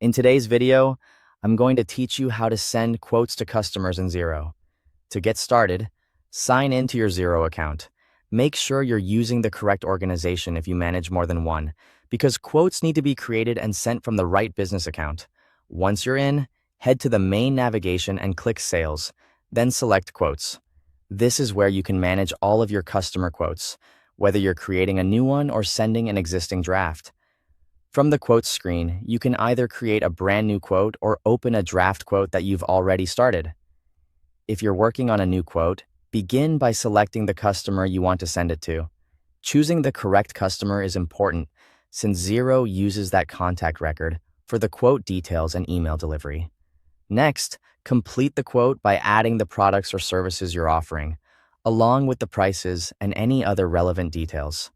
In today's video, I'm going to teach you how to send quotes to customers in Xero. To get started, sign into your Xero account. Make sure you're using the correct organization if you manage more than one, because quotes need to be created and sent from the right business account. Once you're in, head to the main navigation and click Sales, then select Quotes. This is where you can manage all of your customer quotes, whether you're creating a new one or sending an existing draft. From the quotes screen, you can either create a brand new quote or open a draft quote that you've already started. If you're working on a new quote, begin by selecting the customer you want to send it to. Choosing the correct customer is important since Xero uses that contact record for the quote details and email delivery. Next, complete the quote by adding the products or services you're offering, along with the prices and any other relevant details.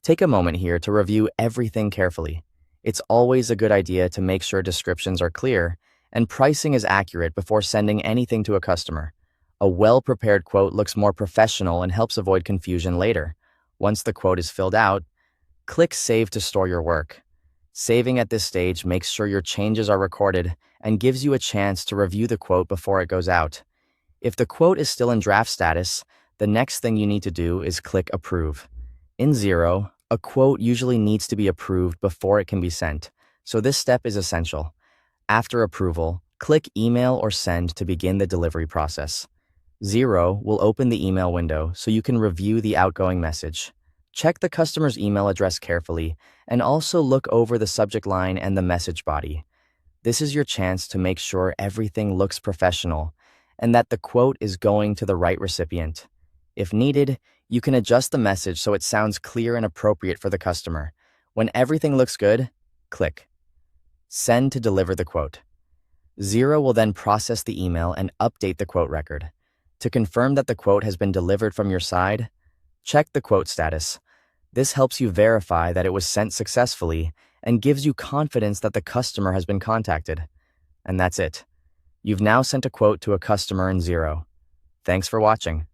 Take a moment here to review everything carefully. It's always a good idea to make sure descriptions are clear and pricing is accurate before sending anything to a customer. A well-prepared quote looks more professional and helps avoid confusion later. Once the quote is filled out, click Save to store your work. Saving at this stage makes sure your changes are recorded and gives you a chance to review the quote before it goes out. If the quote is still in draft status, the next thing you need to do is click Approve. In Xero, a quote usually needs to be approved before it can be sent, so this step is essential. After approval, click Email or Send to begin the delivery process. Xero will open the email window so you can review the outgoing message. Check the customer's email address carefully and also look over the subject line and the message body. This is your chance to make sure everything looks professional and that the quote is going to the right recipient. If needed, you can adjust the message so it sounds clear and appropriate for the customer. When everything looks good, click Send to deliver the quote. Xero will then process the email and update the quote record. To confirm that the quote has been delivered from your side, check the quote status. This helps you verify that it was sent successfully and gives you confidence that the customer has been contacted. And that's it. You've now sent a quote to a customer in Xero. Thanks for watching.